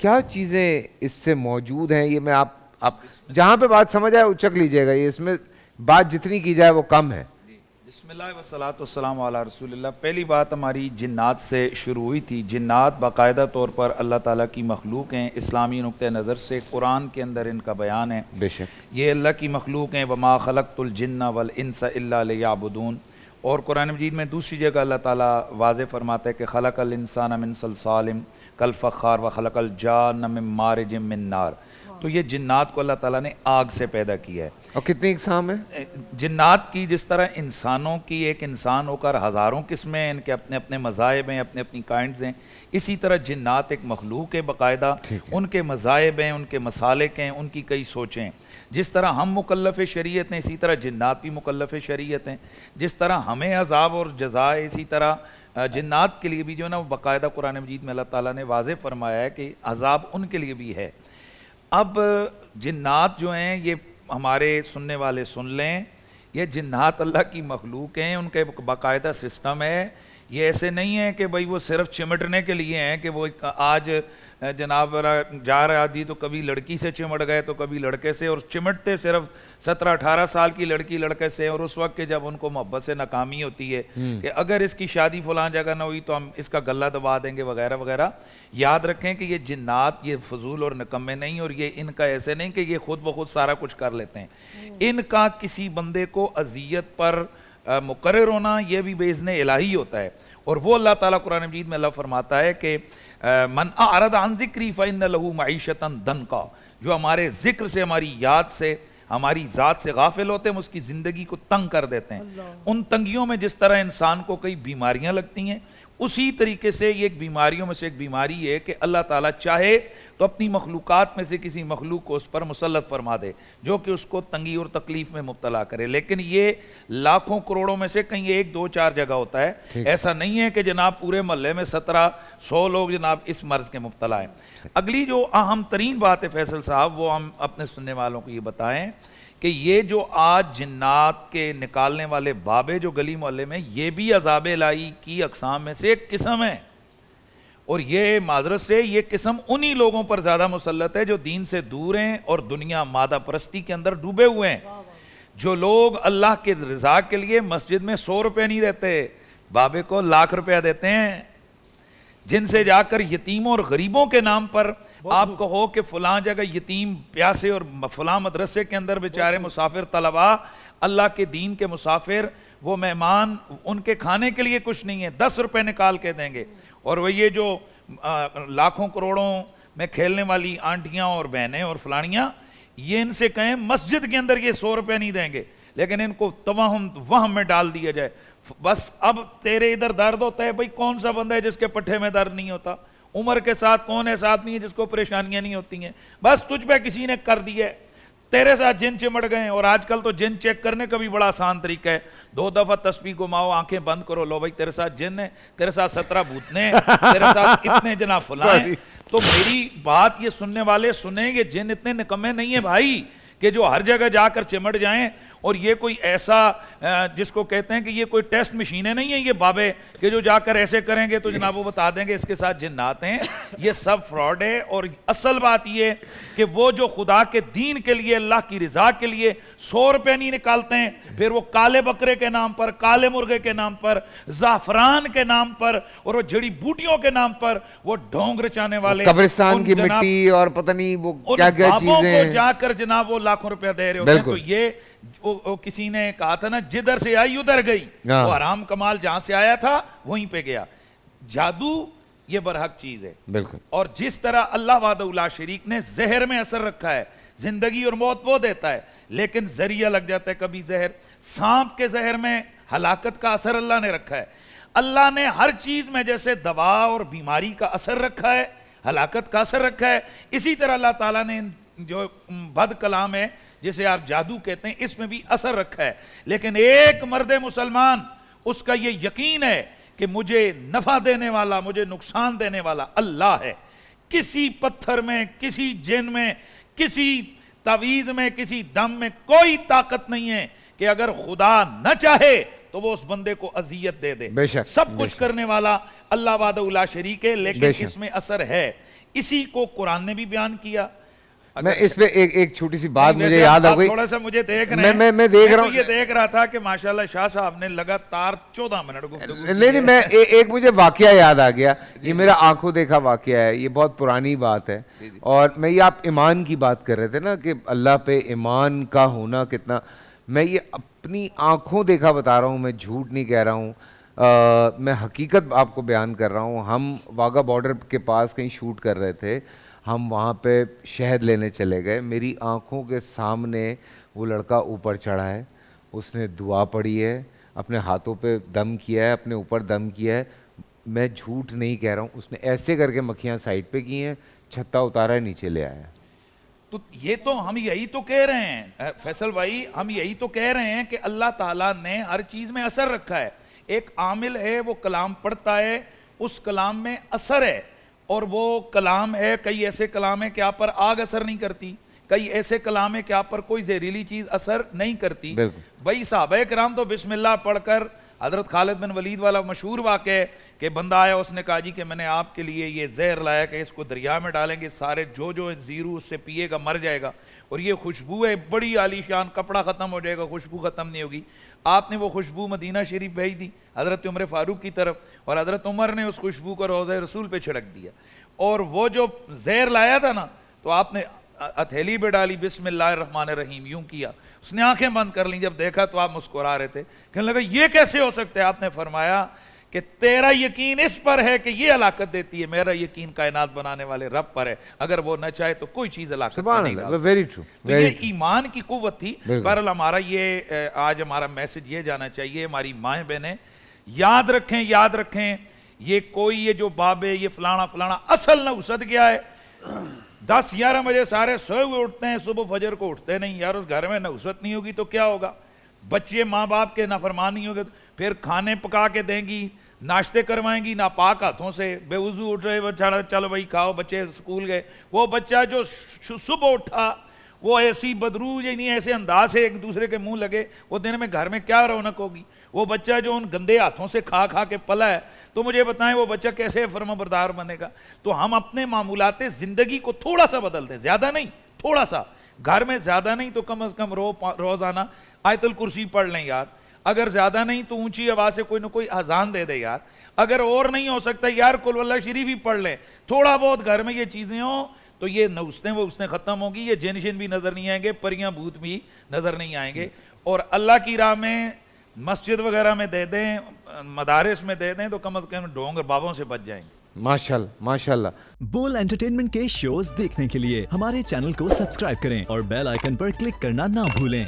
کیا چیزیں اس سے موجود ہیں؟ یہ میں آپ جہاں پہ بات سمجھ آئے اچک لیجئے گا، یہ اس میں بات جتنی کی جائے وہ کم ہے. بسم اللہ والصلاۃ والسلام علی رسول اللہ. پہلی بات ہماری جنات سے شروع ہوئی تھی. جنات باقاعدہ طور پر اللہ تعالیٰ کی مخلوق ہیں. اسلامی نقطہ نظر سے قرآن کے اندر ان کا بیان ہے. بے شک یہ اللہ کی مخلوق ہیں. وما خلقت الجن والانس الا لیعبدون. اور قرآن مجید میں دوسری جگہ اللہ تعالیٰ واضح فرماتا ہے کہ خلق الانسان من صلصال کالفخار وخلق الجان من مارج من نار. تو یہ جنات کو اللہ تعالیٰ نے آگ سے پیدا کیا ہے. اور کتنی اقسام ہیں جنات کی؟ جس طرح انسانوں کی ایک انسان ہو کر ہزاروں قسمیں ہیں، ان کے اپنے اپنے مذاہب ہیں، اپنے اپنی کائنڈز ہیں، اسی طرح جنات ایک مخلوق ہے باقاعدہ. ان کے مذاہب ہیں، ان کے مسالک ہیں، ان کی کئی سوچیں. جس طرح ہم مکلف شریعت ہیں اسی طرح جنات بھی مکلف شریعت ہیں. جس طرح ہمیں عذاب اور جزائے، اسی طرح جنات کے لیے بھی جو ہے نا وہ باقاعدہ قرآن مجید میں اللہ تعالیٰ نے واضح فرمایا ہے کہ عذاب ان کے لیے بھی ہے. اب جنات جو ہیں یہ ہمارے سننے والے سن لیں، یہ جنات اللہ کی مخلوق ہیں. ان کے باقاعدہ سسٹم ہے. یہ ایسے نہیں ہے کہ بھئی وہ صرف چمٹنے کے لیے ہیں کہ وہ آج جناب جا رہا جی تو کبھی لڑکی سے چمٹ گئے تو کبھی لڑکے سے، اور چمٹتے صرف 17-18 سال کی لڑکی لڑکے سے. اور اس وقت کے جب ان کو محبت سے ناکامی ہوتی ہے کہ اگر اس کی شادی فلاں جگہ نہ ہوئی تو ہم اس کا گلہ دبا دیں گے وغیرہ وغیرہ. یاد رکھیں کہ یہ جنات یہ فضول اور نکمے نہیں، اور یہ ان کا ایسے نہیں کہ یہ خود بخود سارا کچھ کر لیتے ہیں. ان کا کسی بندے کو اذیت پر مقرر ہونا یہ بھی باذن الہی ہوتا ہے. اور وہ اللہ تعالیٰ قرآن مجید میں اللہ فرماتا ہے کہ من اعرض عن ذکری فإن لہ معیشۃ ضنکا. جو ہمارے ذکر سے، ہماری یاد سے، ہماری ذات سے غافل ہوتے ہیں، ہم اس کی زندگی کو تنگ کر دیتے ہیں. ان تنگیوں میں جس طرح انسان کو کئی بیماریاں لگتی ہیں، اسی طریقے سے یہ ایک بیماریوں میں سے ایک بیماری ہے کہ اللہ تعالیٰ چاہے تو اپنی مخلوقات میں سے کسی مخلوق کو اس پر مسلط فرما دے جو کہ اس کو تنگی اور تکلیف میں مبتلا کرے. لیکن یہ لاکھوں کروڑوں میں سے کہیں 1-2-4 جگہ ہوتا ہے. ایسا نہیں ہے کہ جناب پورے محلے میں 1700 لوگ جناب اس مرض کے مبتلا ہیں. اگلی جو اہم ترین بات ہے فیصل صاحب، وہ ہم اپنے سننے والوں کو یہ بتائیں کہ یہ جو آج جنات کے نکالنے والے بابے جو گلی محلے میں، یہ بھی عذاب الہی کی اقسام میں سے ایک قسم ہے. اور یہ معذرت سے یہ قسم انہی لوگوں پر زیادہ مسلط ہے جو دین سے دور ہیں اور دنیا مادہ پرستی کے اندر ڈوبے ہوئے ہیں. جو لوگ اللہ کے رضا کے لیے مسجد میں 100 روپے نہیں دیتے، بابے کو لاکھ روپیہ دیتے ہیں. جن سے جا کر یتیموں اور غریبوں کے نام پر آپ کہو کہ فلاں جگہ یتیم پیاسے اور فلاں مدرسے کے اندر بیچارے مسافر طلباء، اللہ کے دین کے مسافر، وہ مہمان، ان کے کھانے کے لیے کچھ نہیں ہے، 10 روپے نکال کے دیں گے. اور وہ یہ جو لاکھوں کروڑوں میں کھیلنے والی آنٹیاں اور بہنیں اور فلانیاں، یہ ان سے کہیں مسجد کے اندر یہ 100 روپے نہیں دیں گے، لیکن ان کو وہم میں ڈال دیا جائے. بس اب تیرے ادھر درد ہوتا ہے، بھئی کون سا بندہ ہے جس کے پٹھے میں درد نہیں ہوتا؟ عمر کے ساتھ کون ایسا آدمی ہے جس کو پریشانیاں نہیں ہوتی ہیں؟ بس تجھ پہ کسی نے کر دی ہے، تیرے ساتھ جن چمٹ گئے ہیں. اور آج کل تو جن چیک کرنے کا بھی بڑا آسان طریقہ ہے. 2 دفعہ تسبیح گھماؤ، آنکھیں بند کرو، لو بھائی تیرے ساتھ جن ہے، تیرے ساتھ 17 بھوتنے ہیں، تیرے ساتھ اتنے جناب فلاں ہیں. تو میری بات یہ سننے والے سنیں گے، جن اتنے نکمے نہیں ہیں بھائی کہ جو ہر جگہ جا کر چمٹ جائیں. اور یہ کوئی ایسا جس کو کہتے ہیں کہ یہ کوئی ٹیسٹ مشینیں نہیں ہیں یہ بابے کہ جو جا کر ایسے کریں گے تو جناب وہ بتا دیں گے اس کے ساتھ جنات ہیں. یہ سب فراڈ ہے. اور اصل بات یہ کہ وہ جو خدا کے دین کے لیے، اللہ کی رضا کے لیے 100 روپے نہیں نکالتے ہیں، پھر وہ کالے بکرے کے نام پر، کالے مرغے کے نام پر، زعفران کے نام پر اور وہ جڑی بوٹیوں کے نام پر وہ ڈھونگ رچانے والے، قبرستان کی مٹی اور پتہ نہیں وہ کیا کیا چیزیں کو جا کر جناب وہ لاکھوں روپیہ دے رہے ہوتے ہیں. تو یہ کسی نے کہا تھا نا، جدھر سے آئی ادھر گئی. وہ حرام کمال جہاں سے آیا تھا وہیں پہ گیا. جادو یہ برحق چیز ہے. بالکل. اور جس طرح اللہ وحدہ لا شریک نے زہر میں اثر رکھا ہے، زندگی اور موت وہ دیتا ہے، لیکن ذریعہ لگ جاتا ہے کبھی زہر. سانپ کے زہر میں ہلاکت کا اثر اللہ نے رکھا ہے. اللہ نے ہر چیز میں جیسے دوا اور بیماری کا اثر رکھا ہے، ہلاکت کا اثر رکھا ہے، اسی طرح اللہ تعالیٰ نے جو بد کلام ہے جسے آپ جادو کہتے ہیں، اس میں بھی اثر رکھا ہے. لیکن ایک مرد مسلمان، اس کا یہ یقین ہے کہ مجھے نفع دینے والا، مجھے نقصان دینے والا اللہ ہے. کسی پتھر میں، کسی جن میں، کسی تعویذ میں، کسی دم میں کوئی طاقت نہیں ہے کہ اگر خدا نہ چاہے تو وہ اس بندے کو اذیت دے دے. سب کچھ کرنے والا اللہ وحدہ لا شریک ہے، لیکن اس میں اثر ہے. اسی کو قرآن نے بھی بیان کیا. میں اس پہ ایک چھوٹی سی بات مجھے ویسے یاد آ گئی. تھوڑا سا مجھے دیکھ رہے ہیں, میں دیکھ رہا ہوں, یہ دیکھ رہا تھا کہ ماشاءاللہ شاہ صاحب نے لگاتار 14 منٹ گفتگو. نہیں میں ایک مجھے واقعہ یاد آ گیا, یہ میرا آنکھوں دیکھا واقعہ ہے, یہ بہت پرانی بات ہے. اور میں یہ آپ ایمان کی بات کر رہے تھے نا کہ اللہ پہ ایمان کا ہونا کتنا, میں یہ اپنی آنکھوں دیکھا بتا رہا ہوں, میں جھوٹ نہیں کہہ رہا ہوں, میں حقیقت آپ کو بیان کر رہا ہوں. ہم واگا بارڈر کے پاس کہیں شوٹ کر رہے تھے, ہم وہاں پہ شہد لینے چلے گئے, میری آنکھوں کے سامنے وہ لڑکا اوپر چڑھا ہے, اس نے دعا پڑھی ہے, اپنے ہاتھوں پہ دم کیا ہے, اپنے اوپر دم کیا ہے, میں جھوٹ نہیں کہہ رہا ہوں, اس نے ایسے کر کے مکھیاں سائڈ پہ کی ہیں, چھتا اتارا ہے, نیچے لے آیا. تو یہ تو ہم یہی تو کہہ رہے ہیں فیصل بھائی, ہم یہی تو کہہ رہے ہیں کہ اللہ تعالیٰ نے ہر چیز میں اثر رکھا ہے. ایک عامل ہے وہ کلام پڑھتا ہے, اس کلام میں اثر ہے, اور وہ کلام ہے, کئی ایسے کلام ہیں کہ آپ پر آگ اثر نہیں کرتی, کئی ایسے کلام ہیں کہ آپ پر کوئی زہریلی چیز اثر نہیں کرتی. بھائی صحابہ کرام تو بسم اللہ پڑھ کر, حضرت خالد بن ولید والا مشہور واقعہ ہے کہ بندہ آیا, اس نے کہا جی کہ میں نے آپ کے لیے یہ زہر لایا کہ اس کو دریا میں ڈالیں گے, سارے جو زیرو اس سے پیے گا مر جائے گا, اور یہ خوشبو ہے بڑی عالی شان, کپڑا ختم ہو جائے گا, خوشبو ختم نہیں ہوگی. آپ نے وہ خوشبو مدینہ شریف بھیج دی حضرت عمر فاروق کی طرف, اور حضرت عمر نے اس خوشبو کو روضہ رسول پہ چھڑک دیا, اور وہ جو زہر لایا تھا نا تو آپ نے ہتھیلی پہ ڈالی, بسم اللہ الرحمن الرحیم یوں کیا, اس نے آنکھیں بند کر لیں, جب دیکھا تو آپ مسکرا رہے تھے, کہنے لگا یہ کیسے ہو سکتا ہے. آپ نے فرمایا کہ تیرا یقین اس پر ہے کہ یہ ہلاکت دیتی ہے, میرا یقین کائنات بنانے والے رب پر ہے, اگر وہ نہ چاہے تو کوئی چیز ہلاکت نہیں ڈالتی. تو یہ ایمان کی قوت تھی. بہرحال ہمارا یہ آج ہمارا میسج یہ جانا چاہیے, ہماری مائیں بہنیں یاد رکھیں یہ کوئی یہ جو بابے یہ فلانا اصل نوست کیا ہے. 10-11 بجے سارے سوئے ہوئے اٹھتے ہیں, صبح فجر کو اٹھتے نہیں. یار اس گھر میں نوست نہیں ہوگی تو کیا ہوگا, بچے ماں باپ کے نافرمان نہیں ہوگے, پھر کھانے پکا کے دیں گی, ناشتے کروائیں گی ناپاک ہاتھوں سے, بے وضو اٹھ رہے, چلو بھائی کھاؤ, بچے اسکول گئے. وہ بچہ جو صبح اٹھا وہ ایسی بدرو یعنی ایسے انداز سے ایک دوسرے کے منہ لگے, وہ دن میں گھر میں کیا رونق ہوگی. وہ بچہ جو ان گندے ہاتھوں سے کھا کے پلا ہے, تو مجھے بتائیں وہ بچہ کیسے فرما بردار بنے گا. تو ہم اپنے معمولات زندگی کو تھوڑا سا بدل دیں, زیادہ نہیں, تھوڑا سا, گھر میں زیادہ نہیں تو کم از کم روزانہ آیت الکرسی پڑھ لیں یار, اگر زیادہ نہیں تو اونچی آواز سے کوئی نہ کوئی اذان دے دے یار, اگر اور نہیں ہو سکتا یار قل واللہ شریف ہی پڑھ لیں. تھوڑا بہت گھر میں یہ چیزیں ہوں تو یہ نوستیں وہ اس نے ختم ہوگی, یہ جن شن بھی نظر نہیں آئیں گے, پریاں بھوت بھی نظر نہیں آئیں گے. اور اللہ کی راہ میں مسجد وغیرہ میں دے دیں, مدارس میں دے دیں, تو کم از کم ڈھونگ بابوں سے بچ جائیں گے. ماشاءاللہ. بول انٹرٹینمنٹ کے شوز دیکھنے کے لیے ہمارے چینل کو سبسکرائب کریں اور بیل آئیکن پر کلک کرنا نہ بھولیں.